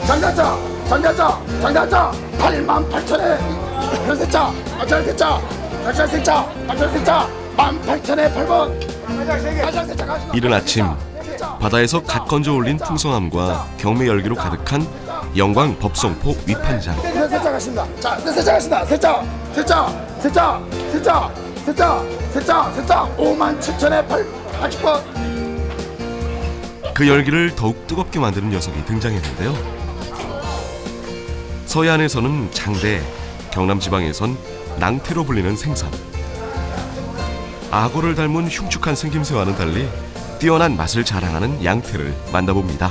장자자 88,000에 별세자 별세자 18,000에 8번. 이른 아침 바다에서 갓 건져 올린 풍성함과 경매 열기로 가득한 영광 법성포 위판장. 세자 가신다. 자, 세자 가신다. 세자 57,000에 80번. 그 열기를 더욱 뜨겁게 만드는 녀석이 등장했는데요. 서해안에서는 장대, 경남 지방에선 낭태로 불리는 생선. 악어를 닮은 흉측한 생김새와는 달리 뛰어난 맛을 자랑하는 양태를 만나봅니다.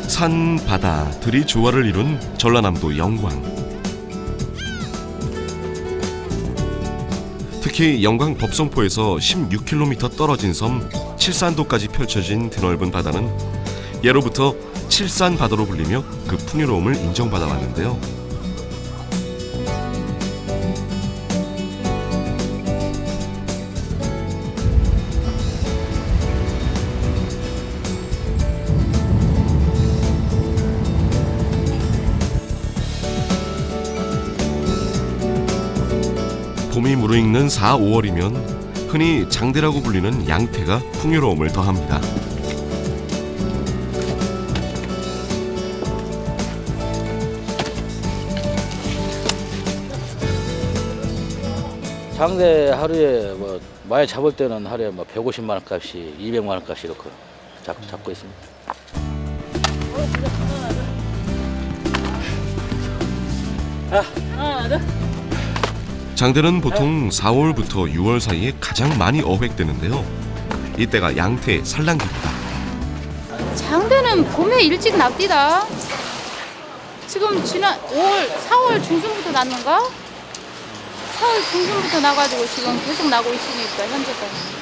산, 바다, 들이 조화를 이룬 전라남도 영광. 특히 영광 법성포에서 16km 떨어진 섬 칠산도까지 펼쳐진 드넓은 바다는 예로부터 칠산바다로 불리며 그 풍요로움을 인정받아 왔는데요. 봄이 무르익는 4, 5월이면 흔히 장대라고 불리는 양태가 풍요로움을 더합니다. 장대 하루에 뭐 많이 잡을 때는 하루에 뭐 150만 원 값이 200만 원 값이 이렇게 잡고 있습니다. 장대는 보통 4월부터 6월 사이에 가장 많이 어획되는데요. 이때가 양태 산란기입니다. 장대는 봄에 일찍 납디다. 지금 지난 4월 중순부터 났는가? 4월 중순부터 나가지고 지금 계속 나고 있으니까 현재까지.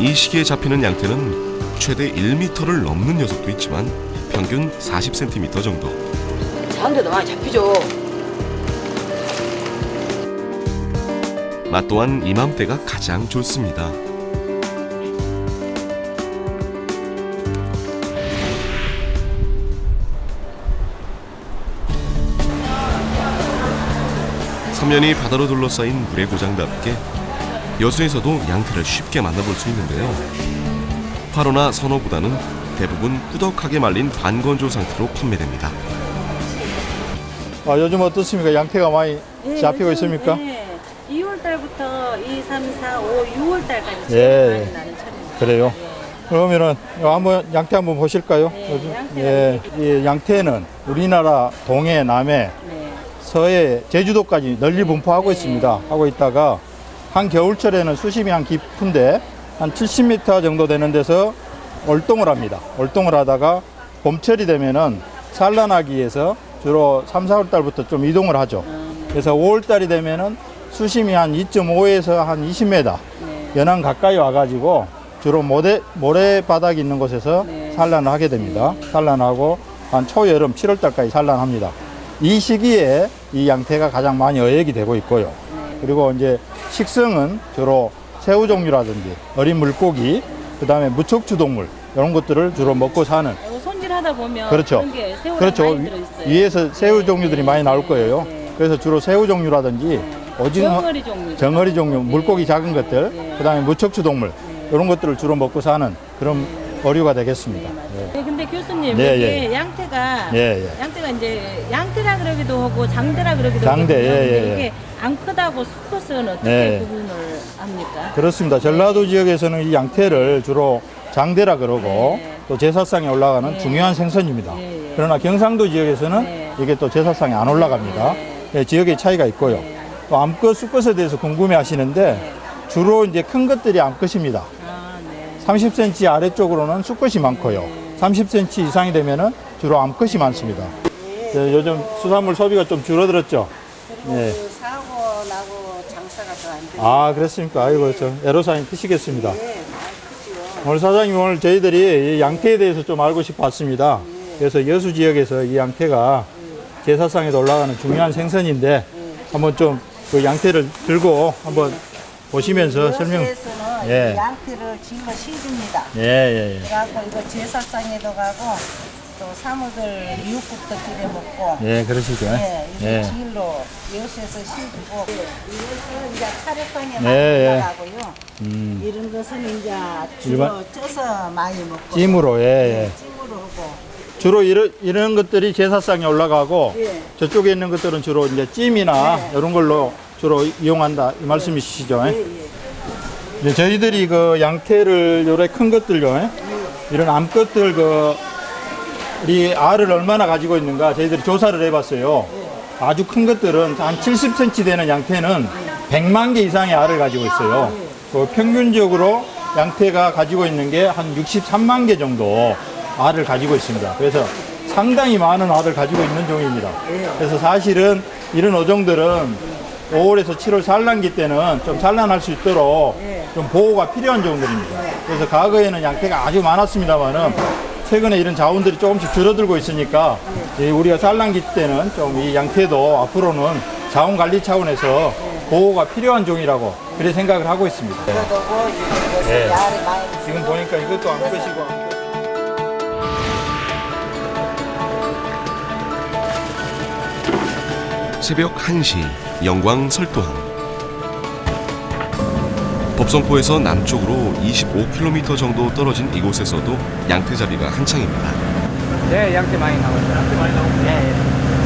이 시기에 잡히는 양태는 최대 1m를 넘는 녀석도 있지만 평균 40cm 정도. 장대도 많이 잡히죠. 맛 또한 이맘때가 가장 좋습니다. 서면이 바다로 둘러싸인 물의 고장답게 여수에서도 양태를 쉽게 만나볼 수 있는데요. 화로나 선어보다는 대부분 꾸덕하게 말린 반건조 상태로 판매됩니다. 요즘 어떻습니까? 양태가 많이 잡히고 있습니까? 네. 2월 달부터 2, 3, 4, 5, 6월 달까지 예, 제일 많이 나는 철입니다. 그래요? 그러면은 한번 양태 한번 보실까요? 이 양태는 우리나라 동해, 남해, 서해, 제주도까지 널리 분포하고 있습니다. 하고 있다가 한 겨울철에는 수심이 한 깊은데 한 70m 정도 되는 데서 월동을 합니다. 월동을 하다가 봄철이 되면은 산란하기 위해서 주로 3, 4월 달부터 좀 이동을 하죠. 그래서 5월 달이 되면은 수심이 한 2.5에서 한 20m 연안 가까이 와가지고 주로 모래바닥이 있는 곳에서 산란을 하게 됩니다. 산란하고 한 초여름 7월 달까지 산란합니다. 이 시기에 이 양태가 가장 많이 어획이 되고 있고요. 그리고 이제 식성은 주로 새우 종류라든지 어린 물고기, 그 다음에 무척추 동물 이런 것들을 주로 먹고 사는. 손질하다 보면 그렇죠. 그런 게 새우랑 그렇죠. 많이 들어있어요. 위에서 새우 종류들이 많이 나올 거예요. 그래서 주로 새우 종류라든지 오징어, 정어리 종류, 물고기 작은 것들, 그 다음에 무척추 동물 이런 것들을 주로 먹고 사는 그런 어류가 되겠습니다. 네, 근데 교수님, 네, 이게 양태가 양태가 이제 양태라 그러기도 하고 장대라 그러기도 하고 장대, 이게 안 크다고 수컷은 어떻게 구분을 합니까? 그렇습니다. 전라도 지역에서는 이 양태를 주로 장대라 그러고 또 제사상에 올라가는 중요한 생선입니다. 그러나 경상도 지역에서는 이게 또 제사상에 안 올라갑니다. 지역의 차이가 있고요. 또 암컷, 수컷에 대해서 궁금해 하시는데 주로 이제 큰 것들이 암컷입니다. 30cm 아래쪽으로는 수컷이 많고요. 30cm 이상이 되면은 주로 암컷이 많습니다. 요즘 수산물 소비가 좀 줄어들었죠. 그리고 사고 나고 장사가 더 안 돼. 아, 그렇습니까? 아이고, 저 애로사항이 크시겠습니다. 네, 많이 크죠. 오늘 사장님, 오늘 저희들이 이 양태에 대해서 좀 알고 싶었습니다. 그래서 여수 지역에서 이 양태가 제사상에도 올라가는 중요한 생선인데 한번 좀 그 양태를 들고 한번 보시면서 설명. 여수에서는 예. 이 양태를 질러 시줍니다. 예. 그래갖고 이거 제사상에도 가고 또 사모들 미역국도 끓여 먹고 예, 그러시죠. 예, 이거 예. 질로 여수에서 시주고 이것은 이제 차례상에 많이 예. 올라가고요. 이런 것은 이제 주로 쪄서 많이 먹고 찜으로, 예. 찜으로 하고 주로 이런 것들이 제사상에 올라가고 예. 저쪽에 있는 것들은 주로 이제 찜이나 이런 걸로 주로 이용한다 이 말씀이시죠? 이제 저희들이 그 양태를 요래 큰 것들요, 이런 암컷들 이 알을 얼마나 가지고 있는가 저희들이 조사를 해봤어요. 아주 큰 것들은 한 70cm 되는 양태는 100만 개 이상의 알을 가지고 있어요. 그 평균적으로 양태가 가지고 있는 게 한 63만 개 정도 알을 가지고 있습니다. 그래서 상당히 많은 알을 가지고 있는 종입니다. 그래서 사실은 이런 어종들은 5월에서 7월 산란기 때는 좀 산란할 수 있도록 좀 보호가 필요한 종들입니다. 그래서 과거에는 양태가 아주 많았습니다만은 최근에 이런 자원들이 조금씩 줄어들고 있으니까 우리가 산란기 때는 좀 이 양태도 앞으로는 자원 관리 차원에서 보호가 필요한 종이라고 그렇게 생각을 하고 있습니다. 이것은 알이 많이 지금 보니까 이것도 암컷이고. 새벽 1시 영광 설도항. 법성포에서 남쪽으로 25km 정도 떨어진 이곳에서도 양태잡이가 한창입니다. 네, 양태 많이 나오죠. 양태 많이 나오고. 네.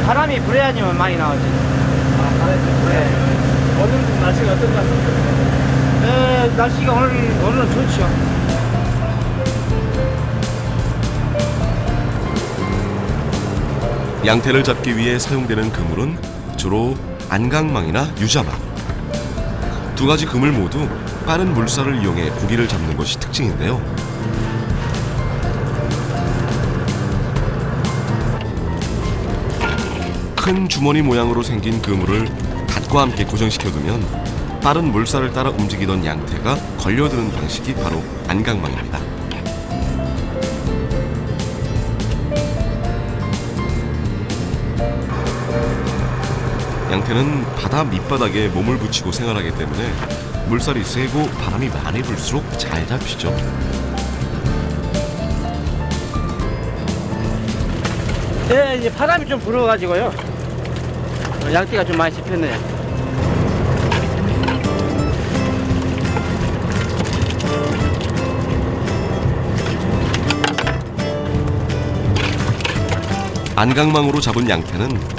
바람이 불어야지만 많이 나오지. 아, 바람이 불어야. 오늘 날씨가 어떤 것 같습니까? 네, 날씨가 오늘은 좋죠. 양태를 잡기 위해 사용되는 그물은 주로 안강망이나 유자망. 두 가지 그물 모두 빠른 물살을 이용해 고기를 잡는 것이 특징인데요. 큰 주머니 모양으로 생긴 그물을 닷과 함께 고정시켜두면 빠른 물살을 따라 움직이던 양태가 걸려드는 방식이 바로 안강망입니다. 양태는 바다 밑바닥에 몸을 붙이고 생활하기 때문에 물살이 세고 바람이 많이 불수록 잘 잡히죠. 네, 이제 바람이 좀 불어가지고요. 양떼가 좀 많이 잡혔네요. 안강망으로 잡은 양태는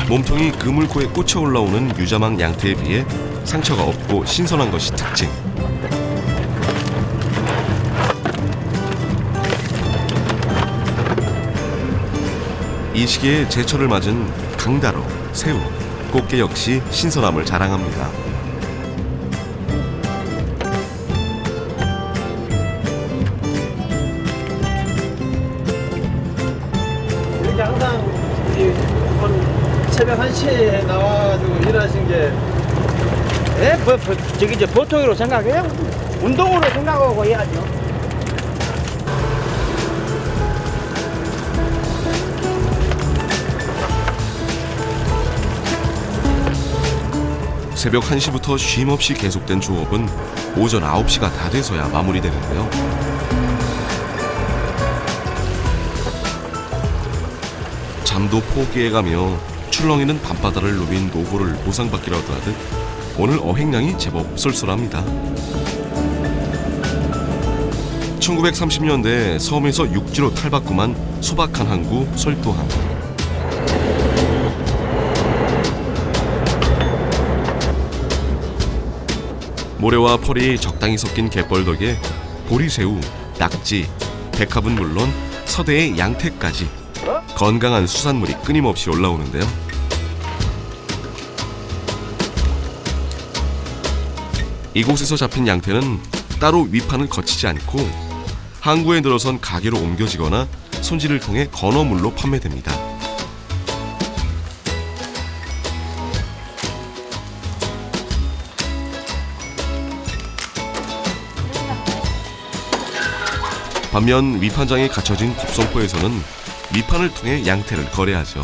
몸통이 그물코에 꽂혀 올라오는 유자망 양태에 비해 상처가 없고 신선한 것이 특징. 이 시기에 제철을 맞은 강다로, 새우, 꽃게 역시 신선함을 자랑합니다. 이렇게 항상 새벽 1시에 나와가지고 일하신 게 네, 저기 이제 보통으로 생각해요. 운동으로 생각하고 해야죠. 새벽 1시부터 쉼없이 계속된 조업은 오전 9시가 다 돼서야 마무리되는데요. 잠도 포기해가며 출렁이는 밤바다를 누빈 노고를 보상받기라도 하듯 오늘 어획량이 제법 쏠쏠합니다. 1930년대 섬에서 육지로 탈바꿈한 소박한 항구 설도항. 모래와 펄이 적당히 섞인 갯벌 덕에 보리새우, 낙지, 백합은 물론 서대의 양태까지 건강한 수산물이 끊임없이 올라오는데요. 이곳에서 잡힌 양태는 따로 위판을 거치지 않고 항구에 늘어선 가게로 옮겨지거나 손질을 통해 건어물로 판매됩니다. 반면 밑판장에 갖춰진 kup성포에서는 밑판을 통해 양태를 거래하죠.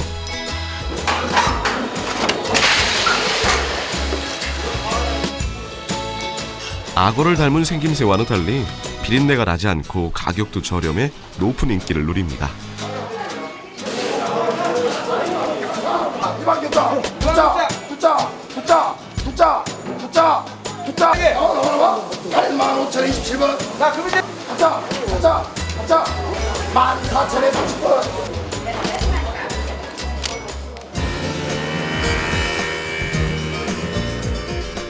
악어를 닮은 생김새와는 달리 비린내가 나지 않고 가격도 저렴해 높은 인기를 누립니다. 이방 겼다. 두자. 85,027번. 자, 그러면 가자. 14,030번.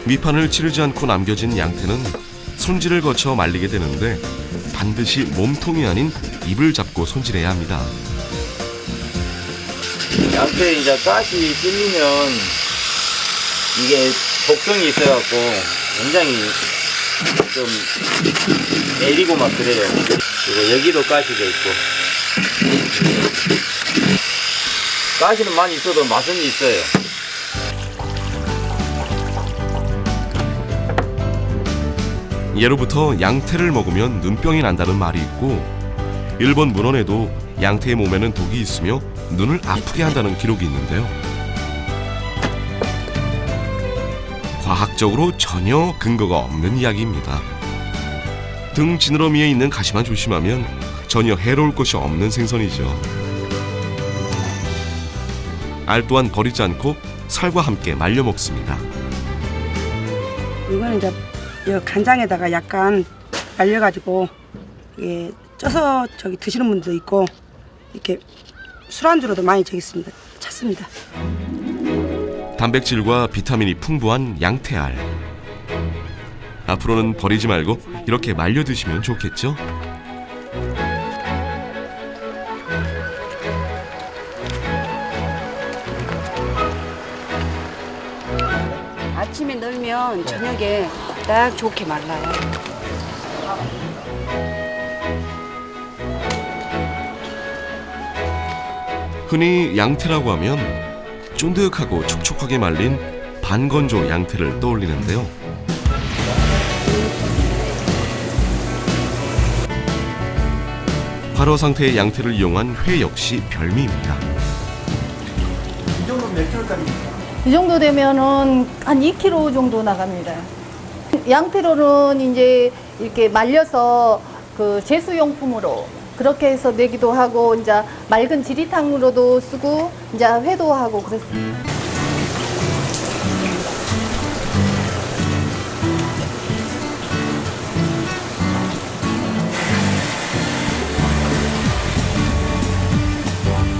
밑판을 치르지 않고 남겨진 양태는 손질을 거쳐 말리게 되는데 반드시 몸통이 아닌 입을 잡고 손질해야 합니다. 양태 이제 가시 찔리면 이게 독성이 있어갖고 굉장히 좀 애리고 막 그래요. 그리고 여기도 가시가 있고. 가시는 많이 있어도 맛은 있어요. 예로부터 양태를 먹으면 눈병이 난다는 말이 있고 일본 문헌에도 양태의 몸에는 독이 있으며 눈을 아프게 한다는 기록이 있는데요. 과학적으로 전혀 근거가 없는 이야기입니다. 등 지느러미에 있는 가시만 조심하면 전혀 해로울 것이 없는 생선이죠. 알 또한 버리지 않고 살과 함께 말려 먹습니다. 이거는 이제 이 간장에다가 약간 말려가지고 이게 쪄서 드시는 분도 있고 이렇게 술안주로도 많이 찾습니다. 단백질과 비타민이 풍부한 양태알. 앞으로는 버리지 말고 이렇게 말려 드시면 좋겠죠? 아침에 널면 저녁에 딱 좋게 말라요. 흔히 양태라고 하면 쫀득하고 촉촉하게 말린 반건조 양태를 떠올리는데요. 발효 상태의 양태를 이용한 회 역시 별미입니다. 이 정도면 몇 킬로짜리입니까? 이 정도 되면은 한 2kg 정도 나갑니다. 양태로는 이제 이렇게 말려서 그 제수용품으로 그렇게 해서 내기도 하고 이제 맑은 지리탕으로도 쓰고 이제 회도 하고 그랬습니다.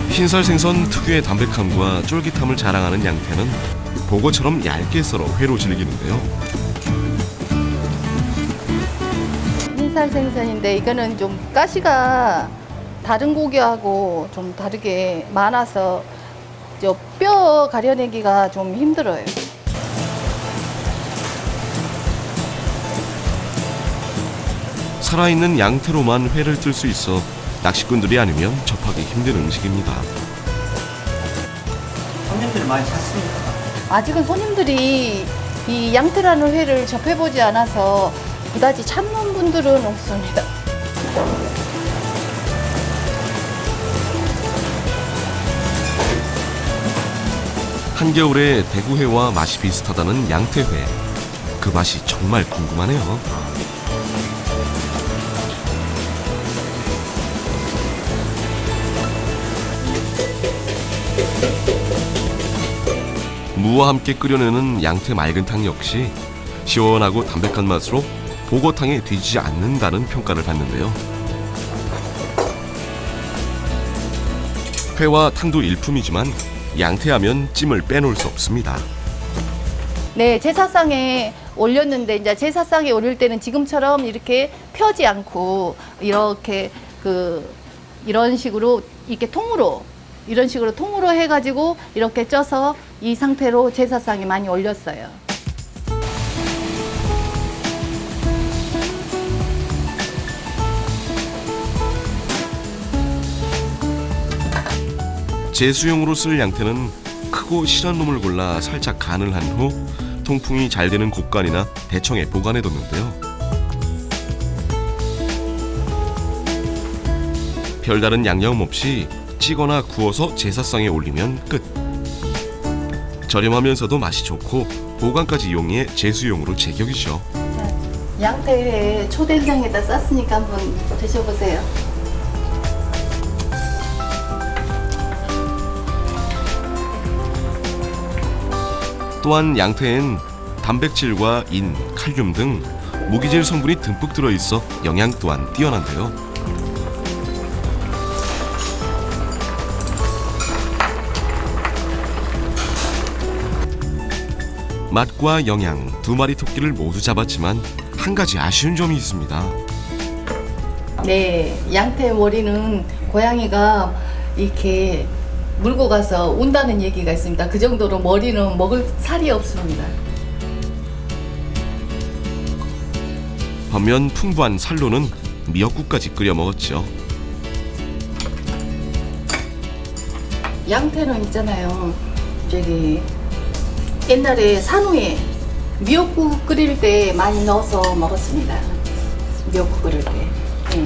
흰살 생선 특유의 담백함과 쫄깃함을 자랑하는 양태는 보고처럼 얇게 썰어 회로 즐기는데요. 흰살 생선인데 이거는 좀 가시가 다른 고기하고 좀 다르게 많아서 뼈 가려내기가 좀 힘들어요. 살아있는 양태로만 회를 뜰 수 있어 낚시꾼들이 아니면 접하기 힘든 음식입니다. 손님들이 많이 찾습니다. 아직은 손님들이 이 양태라는 회를 접해보지 않아서 그다지 찾는 분들은 없습니다. 한겨울에 대구회와 맛이 비슷하다는 양태회. 그 맛이 정말 궁금하네요. 무와 함께 끓여내는 양태 맑은탕 역시 시원하고 담백한 맛으로 보고탕에 뒤지지 않는다는 평가를 받는데요. 회와 탕도 일품이지만 양태하면 찜을 빼놓을 수 없습니다. 네, 제사상에 올렸는데 이제 제사상에 올릴 때는 지금처럼 이렇게 펴지 않고 이렇게 이런 식으로 이렇게 통으로 이런 식으로 통으로 해가지고 이렇게 쪄서 이 상태로 제사상에 많이 올렸어요. 제수용으로 쓸 양태는 크고 실한 놈을 골라 살짝 간을 한 후 통풍이 잘 되는 곡간이나 대청에 보관해뒀는데요. 별다른 양념 없이 찌거나 구워서 제사상에 올리면 끝. 저렴하면서도 맛이 좋고 보관까지 용이해 제수용으로 제격이죠. 양태에 초된장에다 쌌으니까 한번 드셔보세요. 또한 양태엔 단백질과 인, 칼륨 등 무기질 성분이 듬뿍 들어있어 영양 또한 뛰어난데요. 맛과 영양 두 마리 토끼를 모두 잡았지만 한 가지 아쉬운 점이 있습니다. 네, 양태 머리는 고양이가 이렇게 물고 가서 온다는 얘기가 있습니다. 그 정도로 머리는 먹을 살이 없습니다. 반면 풍부한 살로는 미역국까지 끓여 먹었죠. 양태는 있잖아요. 저기 옛날에 산후에 미역국 끓일 때 많이 넣어서 먹었습니다. 미역국 끓일 때.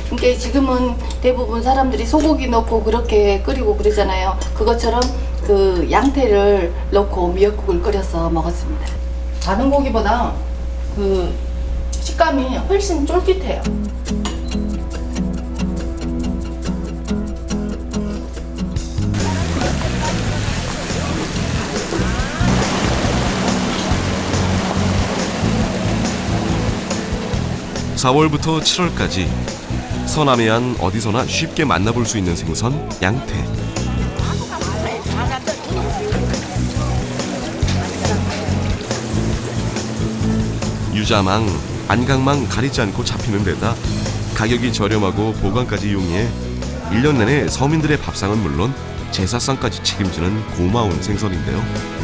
근데 지금은 대부분 사람들이 소고기 넣고 그렇게 끓이고 그러잖아요. 그것처럼 그 양태를 넣고 미역국을 끓여서 먹었습니다. 다른 고기보다 그 식감이 훨씬 쫄깃해요. (4월부터 7월까지) 서남해안 어디서나 쉽게 만나볼 수 있는 생선 양태. 유자망, 안강망 가리지 않고 잡히는 데다 가격이 저렴하고 보관까지 용이해 1년 내내 서민들의 밥상은 물론 제사상까지 책임지는 고마운 생선인데요.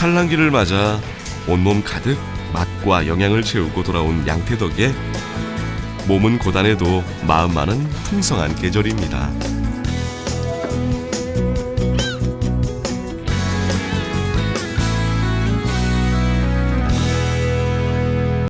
산란기를 맞아 온몸 가득 맛과 영양을 채우고 돌아온 양태 덕에 몸은 고단해도 마음만은 풍성한 계절입니다.